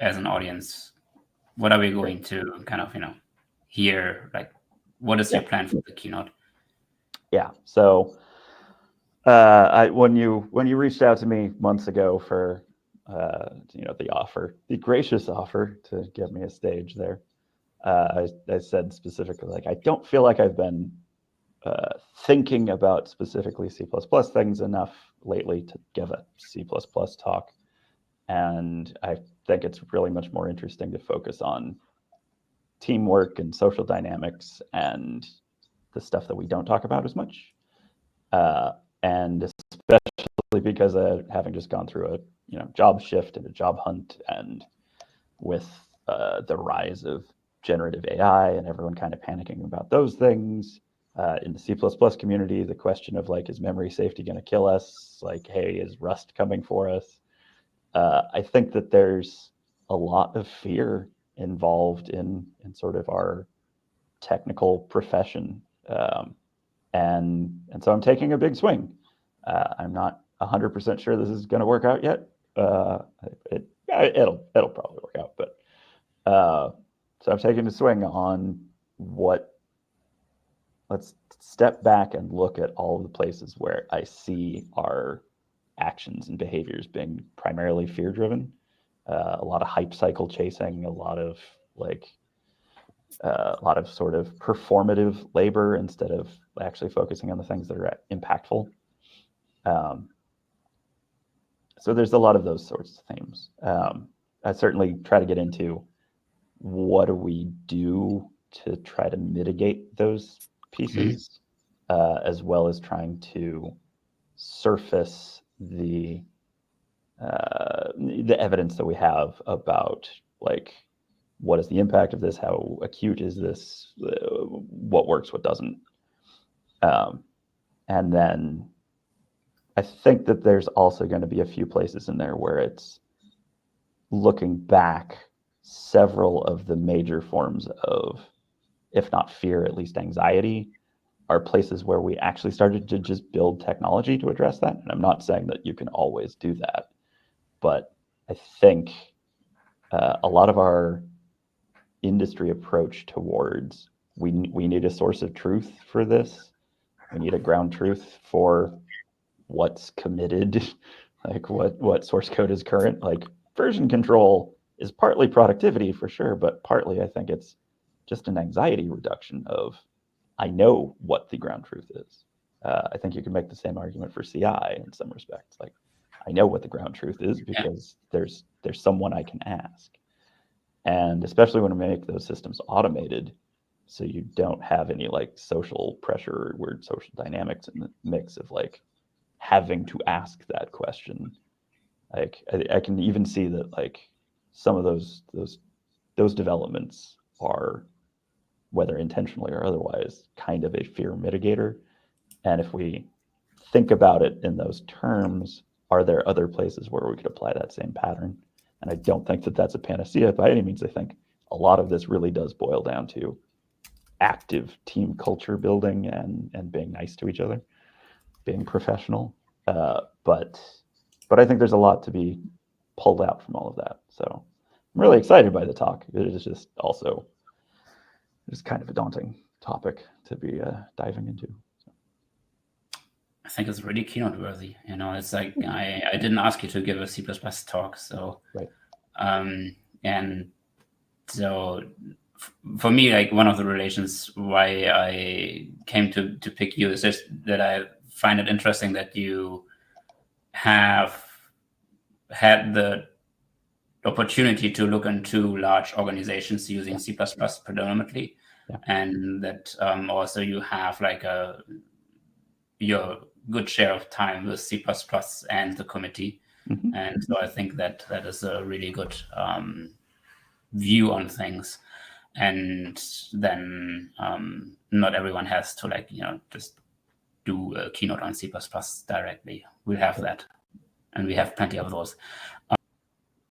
as an audience, what are we going to kind of, hear? Like, what is your plan for the keynote? Yeah. So when you reached out to me months ago for the gracious offer to give me a stage there, I said specifically, like, I don't feel like I've been thinking about specifically C++ things enough lately to give a C++ talk. And I think it's really much more interesting to focus on teamwork and social dynamics and the stuff that we don't talk about as much. And especially because having just gone through a job shift and a job hunt, and with the rise of generative AI and everyone kind of panicking about those things, in the C++ community, the question of, like, is memory safety going to kill us? Like, hey, is Rust coming for us? I think that there's a lot of fear involved in sort of our technical profession. And so I'm taking a big swing. I'm not 100% sure this is going to work out yet. It'll probably work out, but so I'm taking a swing on let's step back and look at all of the places where I see our actions and behaviors being primarily fear-driven. A lot of hype cycle chasing, a lot of sort of performative labor instead of actually focusing on the things that are impactful. So there's a lot of those sorts of themes. I certainly try to get into what do we do to try to mitigate those pieces, as well as trying to surface the evidence that we have about, like, what is the impact of this? How acute is this? What works, what doesn't? And then I think that there's also going to be a few places in there where it's looking back. Several of the major forms of, if not fear, at least anxiety, are places where we actually started to just build technology to address that. And I'm not saying that you can always do that, but I think a lot of our industry approach towards, we need a source of truth for this. We need a ground truth for what's committed, like what source code is current. Like, version control is partly productivity for sure, but partly I think it's just an anxiety reduction of, I know what the ground truth is. I think you can make the same argument for CI in some respects. Like, I know what the ground truth is because there's someone I can ask. And especially when we make those systems automated, so you don't have any, like, social pressure or weird social dynamics in the mix of, like, having to ask that question. Like, I can even see that, like, some of those developments are, whether intentionally or otherwise, kind of a fear mitigator. And if we think about it in those terms, are there other places where we could apply that same pattern? And I don't think that that's a panacea by any means. I think a lot of this really does boil down to active team culture building and being nice to each other, being professional. But I think there's a lot to be pulled out from all of that. So I'm really excited by the talk. It is just also just kind of a daunting topic to be diving into. So. I think it's really keynote worthy. It's like, I didn't ask you to give a C++ talk, so right. And so for me, like, one of the relations why I came to pick you is just that I find it interesting that you have had the opportunity to look into large organizations using C++ predominantly, and that also you have, like, your good share of time with C++ and the committee. Mm-hmm. And so I think that is a really good view on things. And then not everyone has to, like, just do a keynote on C++ directly. We'll have that, and we have plenty of those.